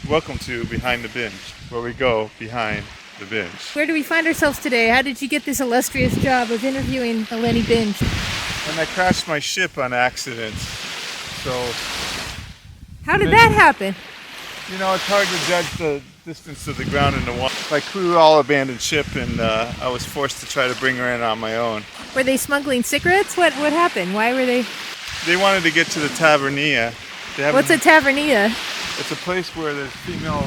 Welcome to Behind the Binge, where we go behind the binge. Where do we find ourselves today? How did you get this illustrious job of interviewing Eleni Binge? And I crashed my ship on accident. So, How did that happen? you know, it's hard to judge the distance of the ground and the water. My crew all abandoned ship, and I was forced to try to bring her in on my own. Were they smuggling cigarettes? What happened? Why were they? They wanted to get to the Tavernia. What's a tavernia? It's a place where there's female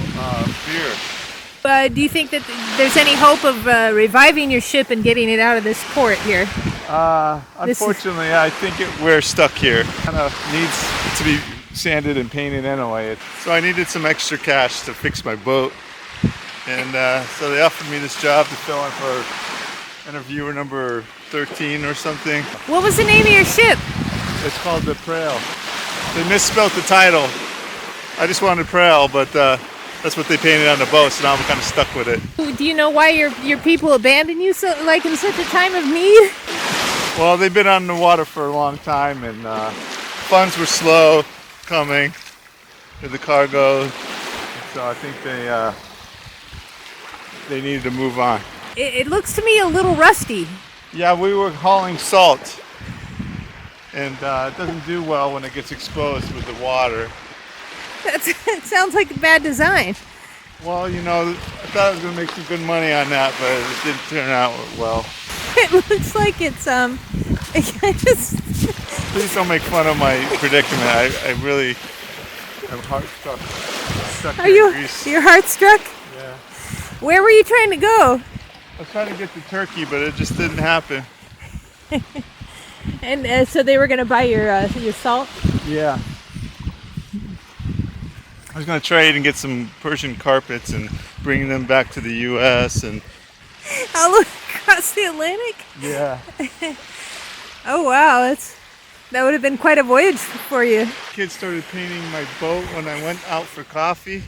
beer. Do you think that there's any hope of reviving your ship and getting it out of this port here? Unfortunately, I think we're stuck here. Kind of needs to be sanded and painted anyway. So I needed some extra cash to fix my boat. And so they offered me this job to fill in for interviewer number 13 or something. What was the name of your ship? It's called the Prail. They misspelled the title. I just wanted Prail, but that's what they painted on the boat, so now I'm kind of stuck with it. Do you know why your people abandoned you so, like in such a time of need? Well, they've been on the water for a long time, and funds were slow coming with the cargo, so I think they needed to move on. It looks to me a little rusty. Yeah, we were hauling salt, and it doesn't do well when it gets exposed with the water. It sounds like a bad design. Well, you know, I thought I was going to make some good money on that, but it didn't turn out well. It looks like it's Please don't make fun of my predicament. I really am heart-struck. Stuck Are here in Greece. you're heart-struck? Yeah. Where were you trying to go? I was trying to get to Turkey, but it just didn't happen. And so they were going to buy your salt? Yeah. I was going to trade and get some Persian carpets and bring them back to the U.S. and All across the Atlantic? yeah. Oh wow, that would have been quite a voyage for you. Kids started painting my boat when I went out for coffee.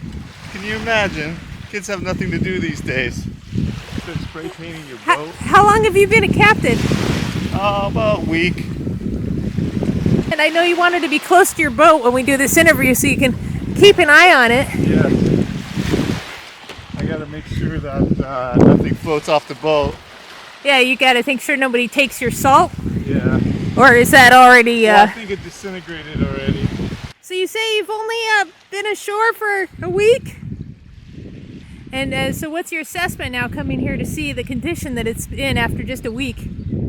Can you imagine? Kids have nothing to do these days. They're spray painting your boat. How long have you been a captain? About a week. And I know you wanted to be close to your boat when we do this interview so you can keep an eye on it. Yeah. I gotta make sure that nothing floats off the boat. Yeah, you got to make sure nobody takes your salt. Yeah. Or is that already... Well, I think it disintegrated already. So you say you've only been ashore for a week? And so what's your assessment now coming here to see the condition that it's in after just a week?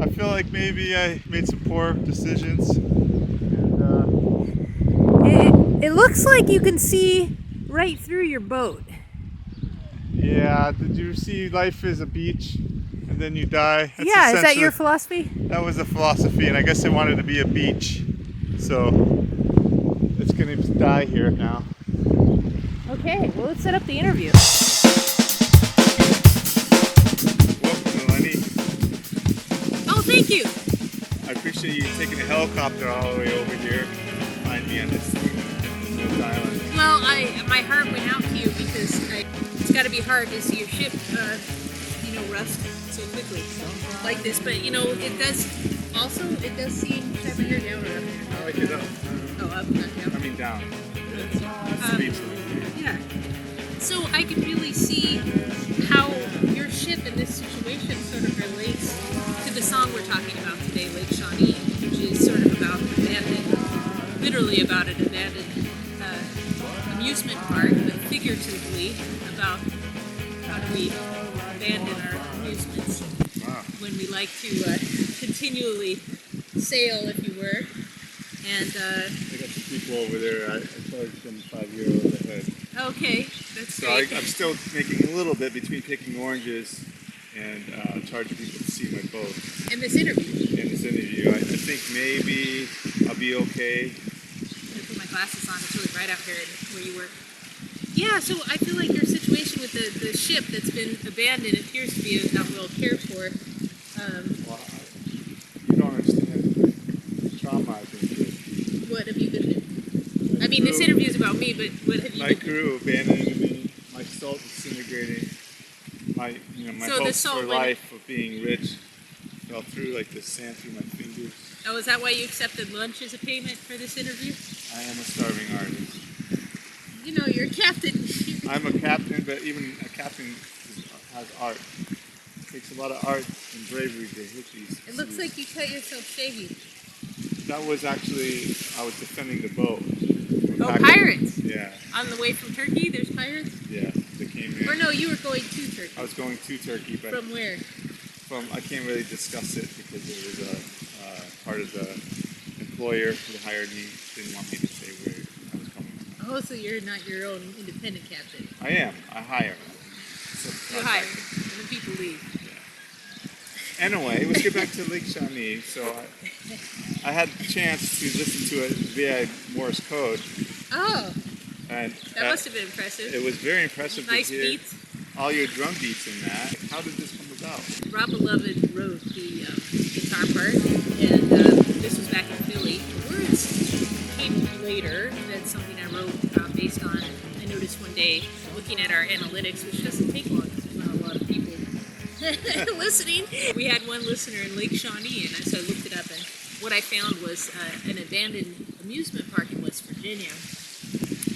I feel like maybe I made some poor decisions. It looks like you can see right through your boat. Yeah, did you see life is a beach and then you die? That's Yeah, is that your essentially- philosophy? That was the philosophy, and I guess they wanted to be a beach. So it's gonna die here now. Okay, well let's set up the interview. Welcome, Eleni. Oh, thank you. I appreciate you taking a helicopter all the way over here to find me on this island. Well, my heart went out to you because it's got to be hard to see your ship, rust so quickly like this. But it does seem. Should I bring her down or up? I like it up. Oh, up, not down. I mean down. It's speechless. Yeah. So I can really see how your ship in this situation sort of relates to the song we're talking about today, Lake Shawnee, which is sort of about literally about an abandoned amusement park, but figuratively about how do we abandon our amusements when we like to continually sail, if you were. And I got some people over there. I charged them €5 a head. okay, that's So great. I'm still making a little bit between picking oranges and charging people to see my boat. In this interview, In this interview, I think maybe I'll be okay. I'm gonna put my glasses on. It's really bright out here where you work. Yeah, so I feel like your situation with the ship that's been abandoned appears to be not well cared for. Well, you don't understand the trauma I've been through. What have you been through? I mean, this interview is about me, but what have you My been through? crew abandoning me, my salt disintegrating, my So the hopes salt for went- life of being rich fell through like the sand through my fingers. Oh, is that why you accepted lunch as a payment for this interview? I am a starving artist. You know, you're a captain. I'm a captain, but even a captain has art. It takes a lot of art and bravery to hit these. It looks like you cut yourself shaving. That was actually, I was defending the boat. Oh, pirates! Yeah. On the way from Turkey, there's pirates? Yeah, they came in. Or no, you were going to Turkey. I was going to Turkey, but From where? I can't really discuss it because it was a part of the employer who hired me didn't want me to say where I was coming from. Oh, so you're not your own independent captain. I am. I hire. You hire, and then people leave. Yeah. Anyway, let's get back to Lake Shawnee. So I had the chance to listen to it via Morse code. Oh, And that must have been impressive. It was very impressive Nice to hear beats. all your drum beats in that. How did this come about? Rob Beloved wrote the guitar part, and this was back in Philly. The words came later. That's something I wrote based on, I noticed one day looking at our analytics, which doesn't take long because there's not a lot of people listening. We had one listener in Lake Shawnee, and so I looked it up, and what I found was an abandoned amusement park in West Virginia,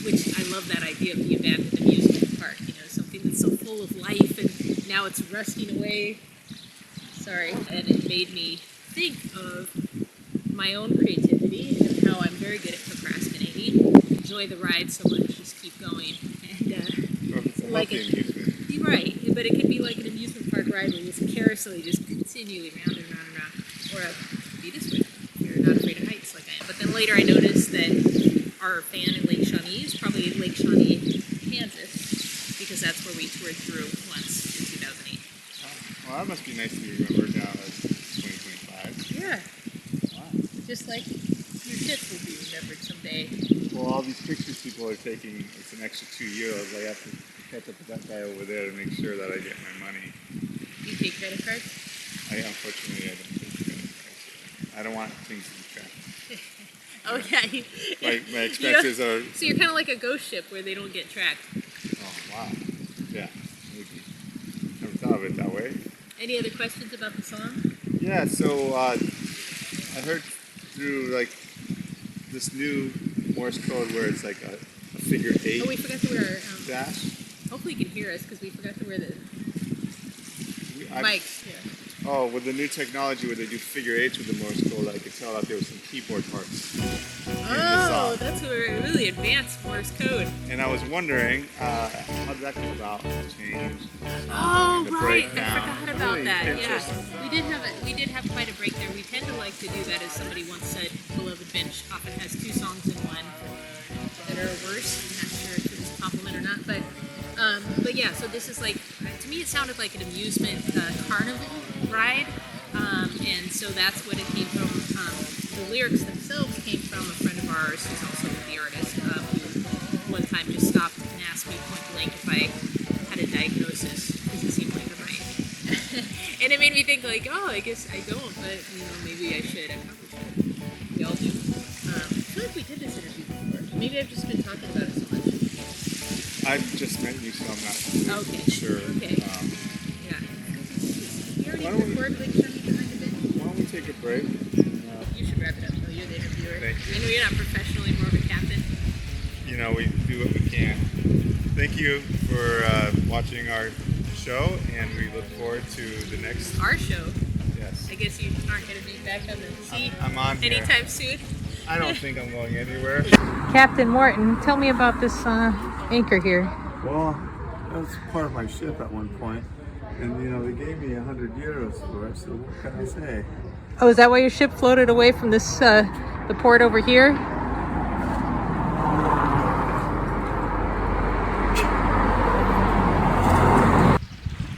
which I love that idea of the abandoned amusement park, you know, something that's so full of life and now it's rusting away. Sorry. And it made me think of my own creativity and how I'm very good at procrastinating. Enjoy the ride so much, just keep going. And like amusement. Right, but it could be like an amusement park ride where it's a carousel, you just continually round and round and round. Or be this way, you're not afraid of heights like I am. But then later I noticed that our fan in Lake Shawnee is probably Lake Shawnee, Kansas, because that's where we toured through once in 2008. Well, that must be nice to remember now as 2025. Yeah. Wow. Just like your ship will be remembered someday. Well, all these pictures people are taking, it's an extra €2. I have to catch up with that guy over there to make sure that I get my money. You take credit cards? Unfortunately, I don't take credit cards. I don't want things to be tracked. Oh, yeah. My expenses are... So you're kind of like a ghost ship where they don't get tracked. Oh, wow. Yeah. Maybe. Never thought of it that way. Any other questions about the song? Yeah, so I heard through like this new Morse code where it's like a figure 8. Oh, we forgot to wear dash. Hopefully you can hear us because we forgot to wear the mics. Yeah. Oh, with the new technology where they do figure 8s with the Morse code, I could tell that there was some keyboard parts. Oh, that's a really advanced Morse code. And I was wondering, how did that come about? The change. Oh, the right. breakdown. I forgot about Really that. Yeah, interesting. we did have quite a break there. We tend to like to do that, as somebody once said. Beloved Binge often has 2 songs in one that are worse. I'm not sure if it was a compliment or not, but yeah. So this is like, to me, it sounded like an amusement carnival ride, and so that's what it came from. The lyrics themselves came from a friend of ours who's also the artist, who one time just stopped and asked me point blank if I had a diagnosis, because it seemed like a right. And it made me think like, oh, I guess I don't, but maybe I should. I probably should. We all do. I feel like we did this interview before. Maybe I've just been talking about it so much. I've just met you, so I'm not sure. Okay. Yeah. You already recorded Lake Shawnee behind the bench? Why don't we take a break? You should wrap it up, though. You're the interviewer. Thank you. I know you're not professionally more of a captain. We do what we can. Thank you for watching our show, and we look forward to the next... Our show? Yes. I guess you aren't going to be back on the seat I'm on here. anytime soon? I don't think I'm going anywhere. Captain Morton, tell me about this anchor here. Well, that was part of my ship at one point, and they gave me €100 for it, so what can I say? Oh, is that why your ship floated away from this the port over here?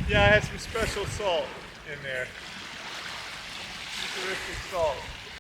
Yeah, I had some special salt in there. Terrific salt.